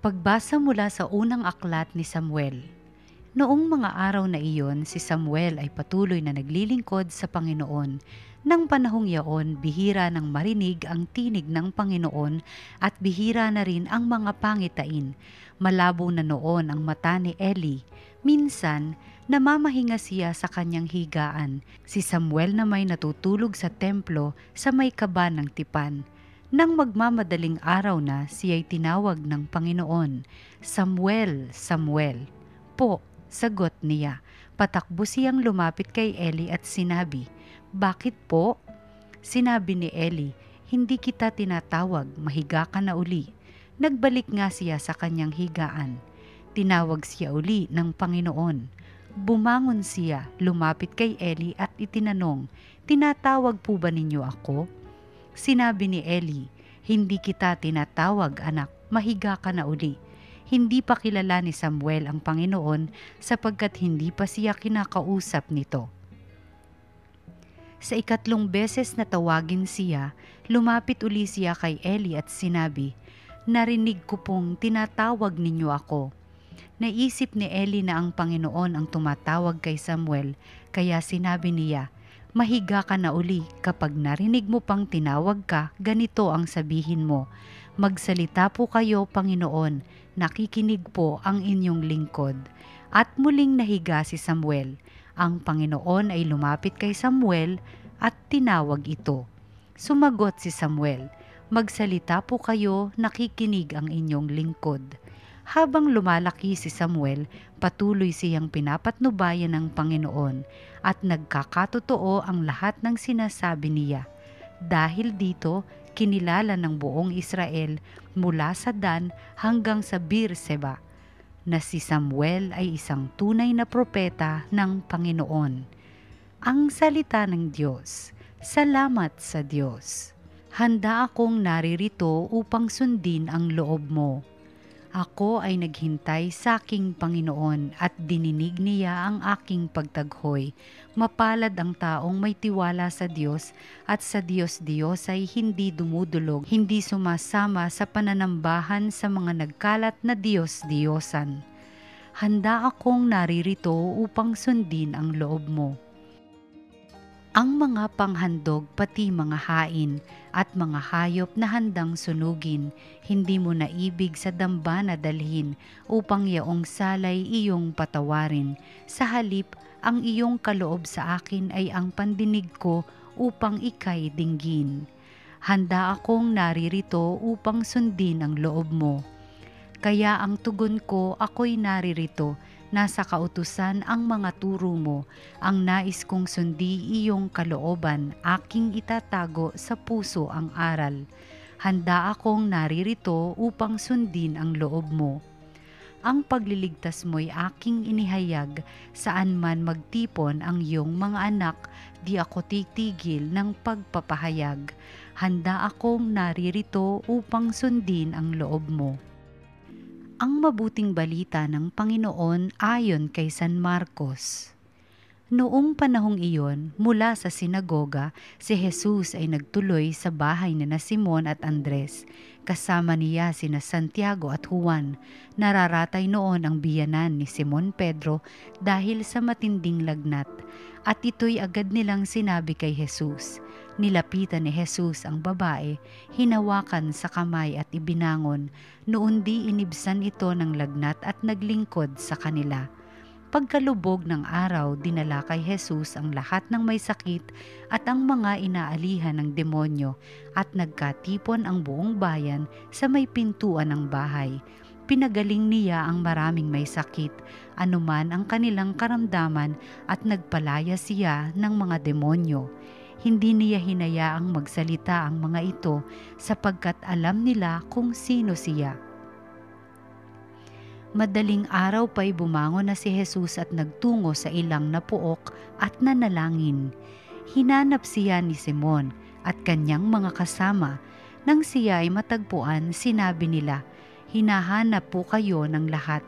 Pagbasa mula sa unang aklat ni Samuel. Noong mga araw na iyon, si Samuel ay patuloy na naglilingkod sa Panginoon. Nang panahong yaon, bihira nang marinig ang tinig ng Panginoon at bihira na rin ang mga pangitain. Malabo na noon ang mata ni Eli. Minsan, namamahinga siya sa kanyang higaan. Si Samuel na may natutulog sa templo sa may kaba ng tipan. Nang magmamadaling araw na, siya'y tinawag ng Panginoon, "Samuel, Samuel." "Po," sagot niya. Patakbo siyang lumapit kay Eli at sinabi, "Bakit po?" Sinabi ni Eli, "Hindi kita tinatawag, mahiga ka na uli." Nagbalik nga siya sa kanyang higaan. Tinawag siya uli ng Panginoon. Bumangon siya, lumapit kay Eli at itinanong, "Tinatawag po ba ninyo ako?" Sinabi ni Eli, "Hindi kita tinatawag, anak, mahiga ka na uli." Hindi pa kilala ni Samuel ang Panginoon sapagkat hindi pa siya kinakausap nito. Sa ikatlong beses na tawagin siya, lumapit uli siya kay Eli at sinabi, "Narinig ko pong tinatawag ninyo ako." Naisip ni Eli na ang Panginoon ang tumatawag kay Samuel, kaya sinabi niya, "Mahiga ka na uli, kapag narinig mo pang tinawag ka, ganito ang sabihin mo, 'Magsalita po kayo, Panginoon, nakikinig po ang inyong lingkod.'" At muling nahiga si Samuel. Ang Panginoon ay lumapit kay Samuel at tinawag ito. Sumagot si Samuel, "Magsalita po kayo, nakikinig ang inyong lingkod." Habang lumalaki si Samuel, patuloy siyang pinapatnubayan ng Panginoon at nagkakatotoo ang lahat ng sinasabi niya. Dahil dito, kinilala ng buong Israel mula sa Dan hanggang sa Beerseba na si Samuel ay isang tunay na propeta ng Panginoon. Ang salita ng Diyos. Salamat sa Diyos. Handa akong naririto upang sundin ang loob mo. Ako ay naghintay sa aking Panginoon at dininig niya ang aking pagtaghoy. Mapalad ang taong may tiwala sa Diyos at sa Diyos-Diyos ay hindi dumudulog, hindi sumasama sa pananambahan sa mga nagkalat na Diyos-Diyosan. Handa akong naririto upang sundin ang loob mo. Ang mga panghandog pati mga hain at mga hayop na handang sunugin, hindi mo naibig sa damba na dalhin upang yaong salay iyong patawarin. Sa halip, ang iyong kaloob sa akin ay ang pandinig ko upang ika'y dinggin. Handa akong naririto upang sundin ang loob mo. Kaya ang tugon ko, ako'y naririto. Nasa kautusan ang mga turo mo, ang nais kong sundi iyong kalooban, aking itatago sa puso ang aral. Handa akong naririto upang sundin ang loob mo. Ang pagliligtas mo'y aking inihayag, saan man magtipon ang iyong mga anak, di ako titigil ng pagpapahayag. Handa akong naririto upang sundin ang loob mo. Ang mabuting balita ng Panginoon ayon kay San Marcos. Noong panahong iyon, mula sa sinagoga, si Jesus ay nagtuloy sa bahay ni Simon at Andres. Kasama niya sina Santiago at Juan. Nararatay noon ang biyanan ni Simon Pedro dahil sa matinding lagnat. At ito'y agad nilang sinabi kay Jesus. Nilapitan ni Jesus ang babae, hinawakan sa kamay at ibinangon. Noon di inibsan ito ng lagnat at naglingkod sa kanila. Pagkalubog ng araw, dinala kay Jesus ang lahat ng may sakit at ang mga inaalihan ng demonyo at nagkatipon ang buong bayan sa may pintuan ng bahay. Pinagaling niya ang maraming may sakit, anuman ang kanilang karamdaman at nagpalaya siya ng mga demonyo. Hindi niya hinayaang magsalita ang mga ito sapagkat alam nila kung sino siya. Madaling araw pa'y bumangon na si Jesus at nagtungo sa ilang na puok at nanalangin. Hinanap siya ni Simon at kanyang mga kasama. Nang siya ay matagpuan, sinabi nila, "Hinahanap po kayo ng lahat."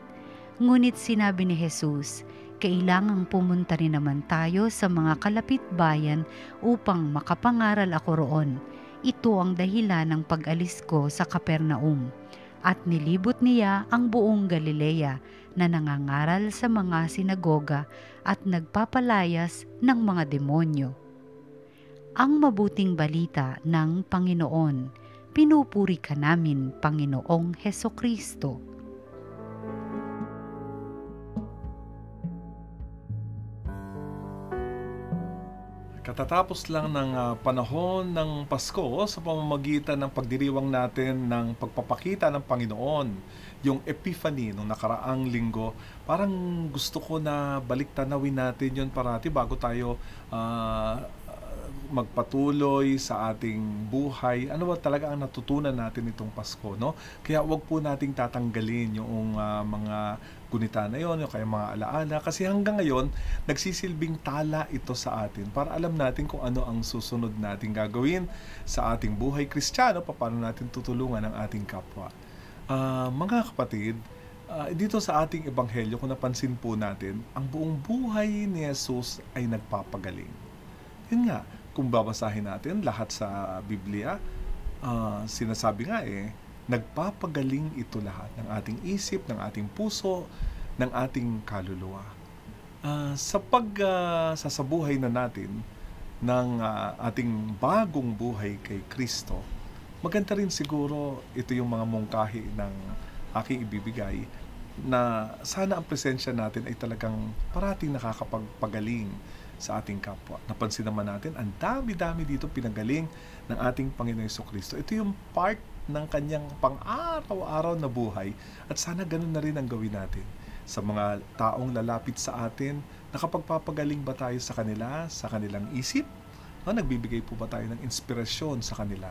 Ngunit sinabi ni Jesus, "Kailangang pumunta rin naman tayo sa mga kalapit bayan upang makapangaral ako roon. Ito ang dahilan ng pag-alis ko sa Capernaum." At nilibot niya ang buong Galilea na nangangaral sa mga sinagoga at nagpapalayas ng mga demonyo. Ang mabuting balita ng Panginoon. Pinupuri ka namin, Panginoong Hesukristo. Katatapos lang ng panahon ng Pasko sa pamamagitan ng pagdiriwang natin ng pagpapakita ng Panginoon, yung Epiphany nung nakaraang linggo. Parang gusto ko na balik-tanawin natin yun parati bago tayo magpatuloy sa ating buhay. Ano ba talaga ang natutunan natin itong Pasko, no? Kaya wag po nating tatanggalin yung mga gunita na yon, yung kaya mga alaala, kasi hanggang ngayon nagsisilbing tala ito sa atin para alam natin kung ano ang susunod nating gagawin sa ating buhay Kristiyano, paano natin tutulungan ang ating kapwa. Mga kapatid, dito sa ating ebanghelyo, kung napansin po natin, ang buong buhay ni Jesus ay nagpapagaling. Yun nga, kung babasahin natin lahat sa Biblia, sinasabi nga nagpapagaling ito lahat ng ating isip, ng ating puso, ng ating kaluluwa. Sa sasabuhay na natin ng ating bagong buhay kay Kristo, maganda rin siguro ito yung mga mungkahi ng aking ibibigay, na sana ang presensya natin ay talagang parating nakakapagpagaling sa ating kapwa. Napansin naman natin, ang dami-dami dito pinagaling ng ating Panginoong Hesukristo. Ito yung part ng kanyang pang-araw-araw na buhay, at sana ganun na rin ang gawin natin. Sa mga taong lalapit sa atin, nakapagpapagaling ba tayo sa kanila, sa kanilang isip? Nagbibigay po ba tayo ng inspirasyon sa kanila?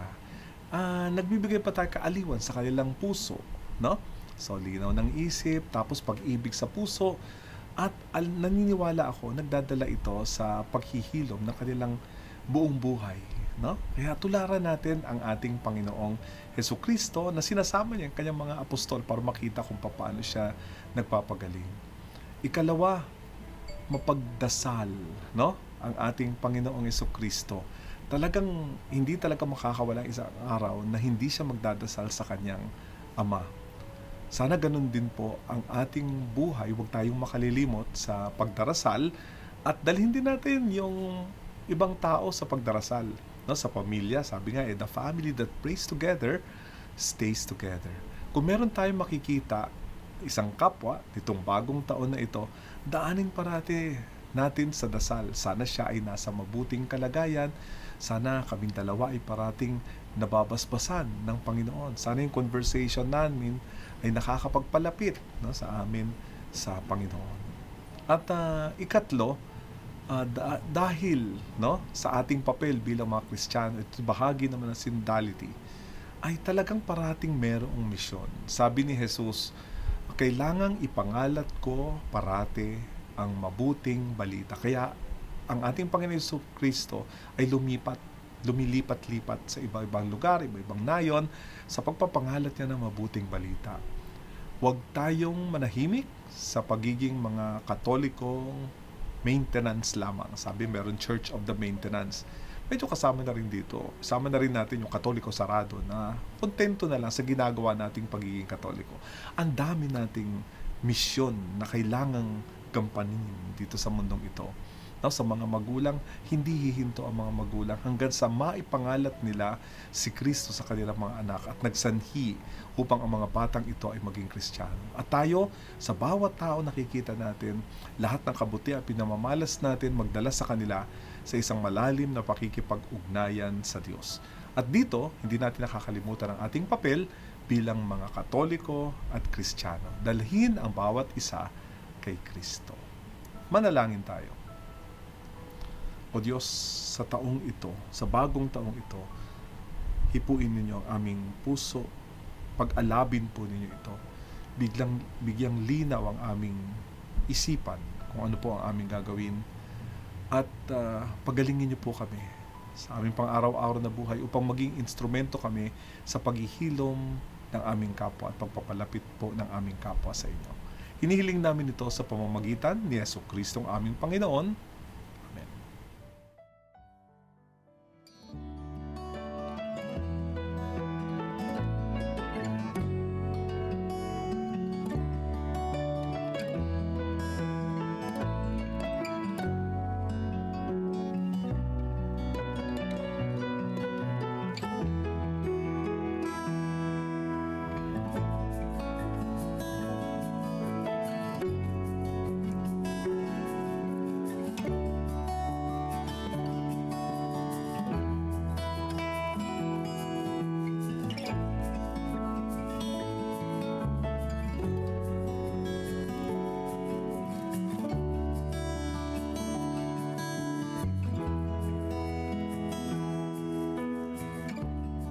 Nagbibigay pa tayo kaaliwan sa kanilang puso? No? So, linaw ng isip, tapos pag-ibig sa puso, at naniniwala ako, nagdadala ito sa paghihilom ng kanilang buong buhay. No? Kaya tularan natin ang ating Panginoong Hesukristo na sinasama niya ang kanyang mga apostol para makita kung paano siya nagpapagaling. Ikalawa, mapagdasal, no? Ang ating Panginoong Hesukristo. Talagang hindi talaga makakawala isang araw na hindi siya magdadasal sa kanyang Ama. Sana ganun din po ang ating buhay. Huwag tayong makalilimot sa pagdarasal, at dalhin din natin yung ibang tao sa pagdarasal. No, sa pamilya, sabi nga the family that prays together stays together. Kung meron tayong makikita isang kapwa nitong bagong taon na ito, daanin parati natin sa dasal. Sana siya ay nasa mabuting kalagayan. Sana kaming dalawa ay parating nababasbasan ng Panginoon. Sana yung conversation namin ay nakakapagpalapit, no, sa amin sa Panginoon. At ikatlo, dahil, no, sa ating papel bilang mga Kristiyano, ito bahagi naman ng synodality, ay talagang parating merong misyon. Sabi ni Jesus, kailangang ipangalat ko parati ang mabuting balita. Kaya ang ating Panginoon Jesucristo ay lumilipat-lipat sa iba-ibang lugar, iba-ibang nayon, sa pagpapangalat niya ng mabuting balita. Huwag tayong manahimik sa pagiging mga Katolikong maintenance lamang. Sabi, meron Church of the Maintenance. Medyo kasama na rin dito. Kasama na rin natin yung Katoliko sarado na kontento na lang sa ginagawa nating pagiging Katoliko. Ang dami nating misyon na kailangang gampanin dito sa mundong ito. Now, sa mga magulang, hindi hihinto ang mga magulang hanggang sa maipangalat nila si Kristo sa kanilang mga anak at nagsanhi upang ang mga batang ito ay maging Kristiyano. At tayo, sa bawat tao nakikita natin, lahat ng kabutihan pinamamalas natin magdala sa kanila sa isang malalim na pakikipag-ugnayan sa Diyos. At dito, hindi natin nakakalimutan ang ating papel bilang mga Katoliko at Kristiyano. Dalhin ang bawat isa kay Kristo. Manalangin tayo. O Diyos, sa taong ito, sa bagong taong ito, hipuin ninyo ang aming puso, pag-alabin po ninyo ito, bigyang linaw ang aming isipan kung ano po ang aming gagawin at pagalingin niyo po kami sa aming pang-araw-araw na buhay upang maging instrumento kami sa paghihilom ng aming kapwa at pagpapalapit po ng aming kapwa sa inyo. Hinihiling namin ito sa pamamagitan ni Jesucristong aming Panginoon